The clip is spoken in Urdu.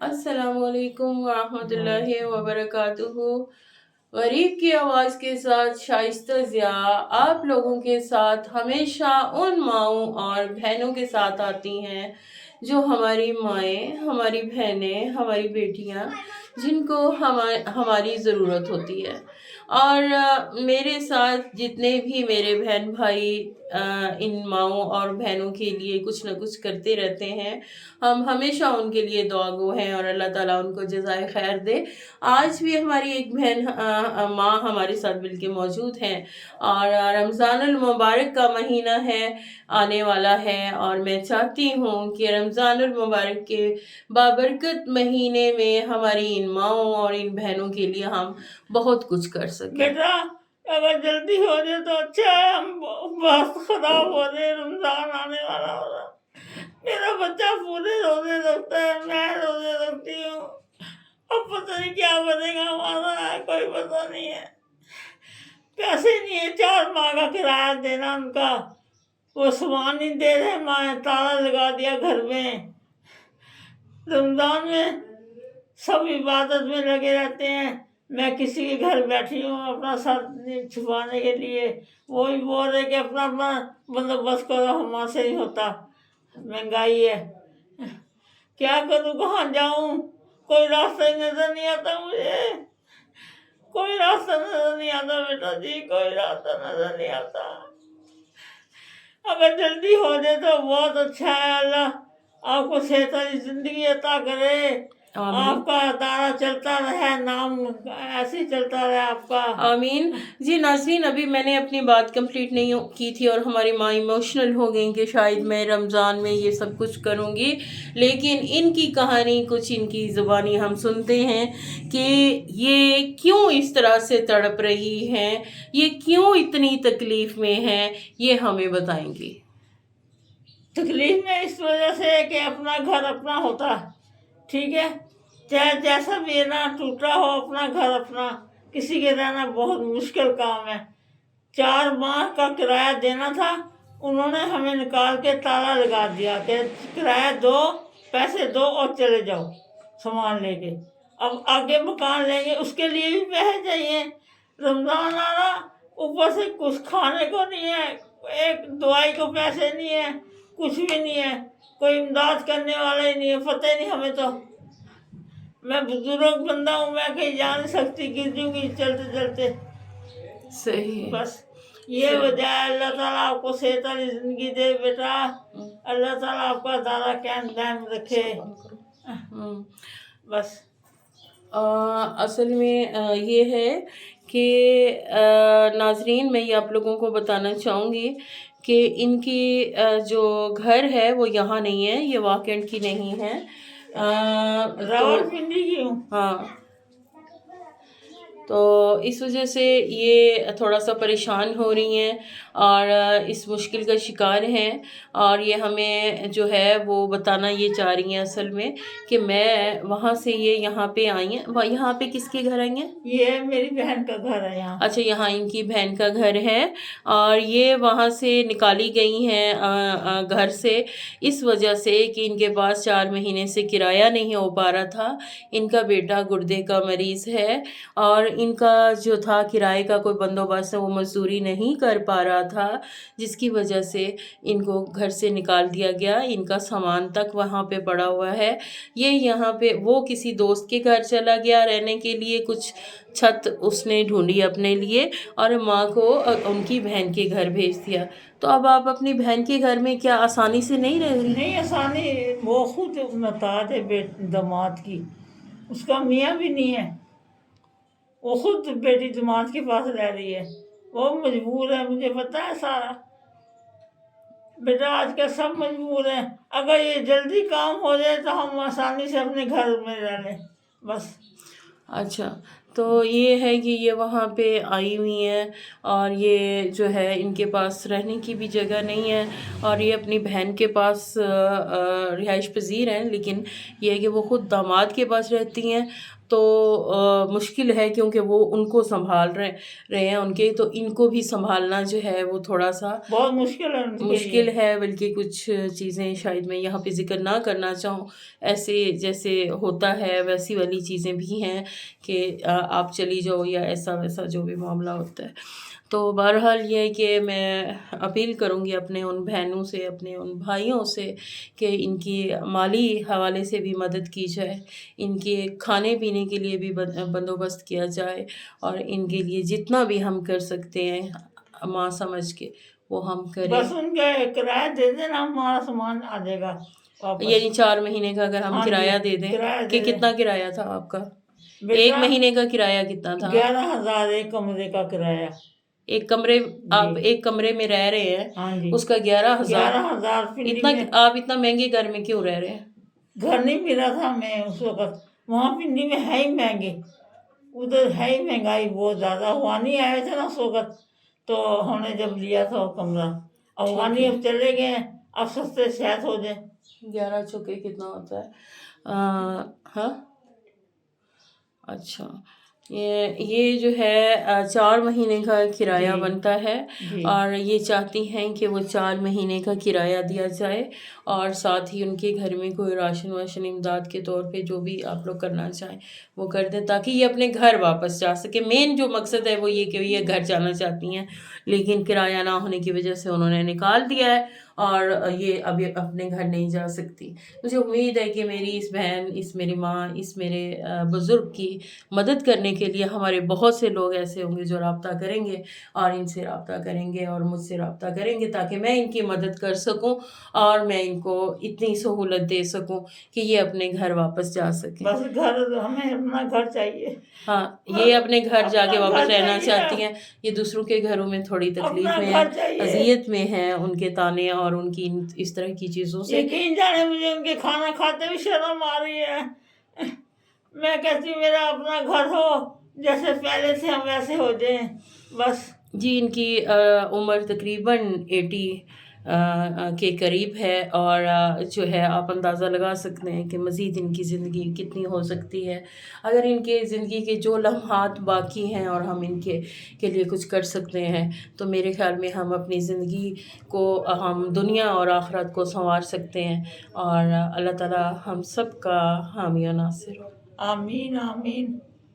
السلام علیکم ورحمۃ اللہ وبرکاتہ۔ غریب کی آواز کے ساتھ شائستہ ضیاء آپ لوگوں کے ساتھ ہمیشہ ان ماؤں اور بہنوں کے ساتھ آتی ہیں جو ہماری مائیں، ہماری بہنیں، ہماری بیٹیاں، جن کو ہماری ضرورت ہوتی ہے۔ اور میرے ساتھ جتنے بھی میرے بہن بھائی ان ماؤں اور بہنوں کے لیے کچھ نہ کچھ کرتے رہتے ہیں، ہم ہمیشہ ان کے لیے دعا گو ہیں اور اللہ تعالیٰ ان کو جزائے خیر دے۔ آج بھی ہماری ایک بہن ماں ہمارے ساتھ مل کے موجود ہیں، اور رمضان المبارک کا مہینہ ہے، آنے والا ہے، اور میں چاہتی ہوں کہ رمضان المبارک کے بابرکت مہینے میں ہماری ان ماؤں اور ان بہنوں کے لیے ہم بہت کچھ کر سکیں۔ بیٹا اگر جلدی ہو جائے تو اچھا ہے، ہم بہت خراب ہو رہے، رمضان آنے والا ہو رہا، میرا بچہ پورے روزے رکھتا ہے، میں روزے رکھتی ہوں، اب پتہ نہیں کیا بنے گا ہمارا، کوئی پتہ نہیں ہے، پیسے نہیں ہے 4 ماہ کا کرایہ دینا ان کا، وہ سامان نہیں دے رہے، ماں تالا لگا دیا گھر میں۔ رمضان میں سب عبادت میں لگے رہتے ہیں، میں کسی کے گھر بیٹھی ہوں اپنا سر چھپانے کے لیے، وہی بول رہے کہ اپنا بندوبست کرو، ہمارے سے نہیں ہوتا، مہنگائی ہے، کیا کروں، کہاں جاؤں، کوئی راستہ نظر نہیں آتا مجھے، کوئی راستہ نظر نہیں آتا بیٹا جی، کوئی راستہ نظر نہیں آتا، اگر جلدی ہو جائے تو بہت اچھا ہے، اللہ آپ کو صحت والی زندگی عطا کرے، آپ کا ادارہ چلتا رہے، نام ایسے ہی چلتا رہے آپ کا، آمین۔ جی ناظرین، ابھی میں نے اپنی بات کمپلیٹ نہیں کی تھی اور ہماری ماں ایموشنل ہو گئیں کہ شاید میں رمضان میں یہ سب کچھ کروں گی، لیکن ان کی کہانی کچھ ان کی زبانی ہم سنتے ہیں کہ یہ کیوں اس طرح سے تڑپ رہی ہیں، یہ کیوں اتنی تکلیف میں ہیں، یہ ہمیں بتائیں گی۔ تکلیف میں اس وجہ سے کہ اپنا گھر اپنا ہوتا، ٹھیک ہے، چاہے جیسا بھی ہے نا، ٹوٹا ہو اپنا گھر اپنا، کسی کے رہنا بہت مشکل کام ہے۔ 4 ماہ کا کرایہ دینا تھا، انہوں نے ہمیں نکال کے تالا لگا دیا کہ کرایہ دو، پیسے دو اور چلے جاؤ سامان لے کے، اب آگے مکان لیں گے اس کے لیے بھی پیسے چاہیے، رمضان آ رہا، اوپر سے کچھ کھانے کو نہیں ہے، ایک دوائی کو پیسے نہیں ہے، کچھ بھی نہیں ہے، کوئی امداد کرنے والا ہی نہیں ہے، پتہ ہی نہیں ہمیں تو، میں بزرگ بندہ ہوں، میں کہیں جا نہیں سکتی، گر جوں گی چلتے چلتے، صحیح ہے۔ بس یہ وجہ ہے، اللہ تعالیٰ آپ کو صحت والی زندگی دے بیٹا، اللہ تعالیٰ آپ کا ادارہ قائم دائم رکھے، بس۔ اصل میں یہ ہے کہ ناظرین، میں یہ آپ لوگوں کو بتانا چاہوں گی کہ ان کی جو گھر ہے وہ یہاں نہیں ہے، یہ واکنڈ کی نہیں ہے، راولپنڈی کی ہوں۔ ہاں، تو اس وجہ سے یہ تھوڑا سا پریشان ہو رہی ہیں اور اس مشکل کا شکار ہیں، اور یہ ہمیں جو ہے وہ بتانا یہ چاہ رہی ہیں اصل میں کہ میں وہاں سے یہ یہاں پہ آئی ہیں۔ یہاں پہ کس کے گھر آئی ہیں؟ یہ میری بہن کا گھر ہے یہاں۔ اچھا، یہاں ان کی بہن کا گھر ہے، اور یہ وہاں سے نکالی گئی ہیں گھر سے اس وجہ سے کہ ان کے پاس 4 مہینے سے کرایہ نہیں ہو پا رہا تھا، ان کا بیٹا گردے کا مریض ہے، اور ان کا جو تھا کرائے کا کوئی بندوبست وہ مزدوری نہیں کر پا رہا تھا، جس کی وجہ سے ان کو گھر سے نکال دیا گیا، ان کا سامان تک وہاں پہ پڑا ہوا ہے، یہ یہاں پہ وہ کسی دوست کے گھر چلا گیا رہنے کے لیے، کچھ چھت اس نے ڈھونڈی اپنے لیے اور ماں کو ان کی بہن کے گھر بھیج دیا۔ تو اب آپ اپنی بہن کے گھر میں کیا آسانی سے نہیں رہ رہی؟ نہیں آسانی، وہ خود محتاج ہے داماد کی، اس کا میاں بھی نہیں ہے، وہ خود بیٹی داماد کے پاس رہ رہی ہے، وہ مجبور ہے، مجھے پتا ہے سارا، بیٹا آج کل سب مجبور ہیں، اگر یہ جلدی کام ہو جائے تو ہم آسانی سے اپنے گھر میں رہ لیں، بس۔ اچھا، تو یہ ہے کہ یہ وہاں پہ آئی ہوئی ہیں، اور یہ جو ہے ان کے پاس رہنے کی بھی جگہ نہیں ہے، اور یہ اپنی بہن کے پاس رہائش پذیر ہیں، لیکن یہ ہے کہ وہ خود داماد کے پاس رہتی ہیں، تو مشکل ہے کیونکہ وہ ان کو سنبھال رہے ہیں ان کے، تو ان کو بھی سنبھالنا جو ہے وہ تھوڑا سا بہت مشکل ہے ان کے مشکل لیے۔ ہے، بلکہ کچھ چیزیں شاید میں یہاں پہ ذکر نہ کرنا چاہوں، ایسے جیسے ہوتا ہے ویسی والی چیزیں بھی ہیں کہ آپ چلی جاؤ یا ایسا ویسا جو بھی معاملہ ہوتا ہے۔ تو بہرحال یہ ہے کہ میں اپیل کروں گی اپنے ان بہنوں سے، اپنے ان بھائیوں سے کہ ان کی مالی حوالے سے بھی مدد کی جائے، ان کے کھانے پینے کے لیے بھی بندوبست کیا جائے، اور ان کے لیے جتنا بھی ہم کر سکتے ہیں ماں سمجھ کے وہ ہم کریں۔ بس ان کا کرایہ دے دینا، ہمارا سامان آ جائے گا واپس۔ یعنی 4 مہینے کا اگر ہم ہاں جی، کرایہ دے دیں کرایہ کہ دے دیں۔ کتنا کرایہ تھا آپ کا؟ بیٹا، ایک مہینے کا کرایہ کتنا تھا؟ 11,000 ایک کمرے کا کرایہ۔ ایک کمرے، آپ ایک کمرے میں رہ رہے ہیں، ہاں جی، اس کا 11,000؟ 11,000 پنڈی اتنا میں۔ آپ اتنا مہنگے گھر میں کیوں رہ رہے ہیں؟ گھر نہیں ملا تھا ہمیں اس وقت، وہاں پنڈی میں ہے ہی مہنگے، ادھر ہے ہی مہنگائی بہت زیادہ۔ وانی آئے تھے نا اس وقت، تو ہم نے جب لیا تھا وہ کمرہ، اب وانی اب چلے گئے، اب سستے شاید ہو جائے۔ 11 چوکے کتنا ہوتا ہے؟ ہاں، اچھا، یہ جو ہے 4 مہینے کا کرایہ بنتا ہے، اور یہ چاہتی ہیں کہ وہ 4 مہینے کا کرایہ دیا جائے، اور ساتھ ہی ان کے گھر میں کوئی راشن واشن امداد کے طور پہ جو بھی آپ لوگ کرنا چاہیں وہ کر دیں، تاکہ یہ اپنے گھر واپس جا سکے۔ مین جو مقصد ہے وہ یہ کہ یہ گھر جانا چاہتی ہیں، لیکن کرایہ نہ ہونے کی وجہ سے انہوں نے نکال دیا ہے، اور یہ اب اپنے گھر نہیں جا سکتی۔ مجھے امید ہے کہ میری اس بہن، اس میری ماں، اس میرے بزرگ کی مدد کرنے کے لیے ہمارے بہت سے لوگ ایسے ہوں گے جو رابطہ کریں گے، اور ان سے رابطہ کریں گے اور مجھ سے رابطہ کریں گے، تاکہ میں ان کی مدد کر سکوں اور میں ان کو اتنی سہولت دے سکوں کہ یہ اپنے گھر واپس جا سکیں۔ بس گھر، ہمیں اپنا گھر چاہیے۔ ہاں، یہ اپنے گھر جا کے اپنا واپس گھر رہنا چاہیے، چاہتی ہیں، یہ دوسروں کے گھروں میں تھوڑی تکلیف اپنا میں ہیں، گھر چاہیے۔ اذیت میں ہیں، ان کے تانے اور ان کی اس طرح کی چیزوں سے۔ یقین جانے مجھے ان کے کھانا کھاتے بھی شرم آ رہی ہے۔ میں کہتی ہوں میرا اپنا گھر ہو، جیسے پہلے سے ہم ویسے ہو جائیں بس۔ جی، ان کی عمر تقریباً 80 کے قریب ہے، اور جو ہے آپ اندازہ لگا سکتے ہیں کہ مزید ان کی زندگی کتنی ہو سکتی ہے۔ اگر ان کے زندگی کے جو لمحات باقی ہیں اور ہم ان کے لیے کچھ کر سکتے ہیں، تو میرے خیال میں ہم اپنی زندگی کو، ہم دنیا اور آخرت کو سنوار سکتے ہیں، اور اللہ تعالیٰ ہم سب کا حامی و ناصر ہو۔ آمین آمین۔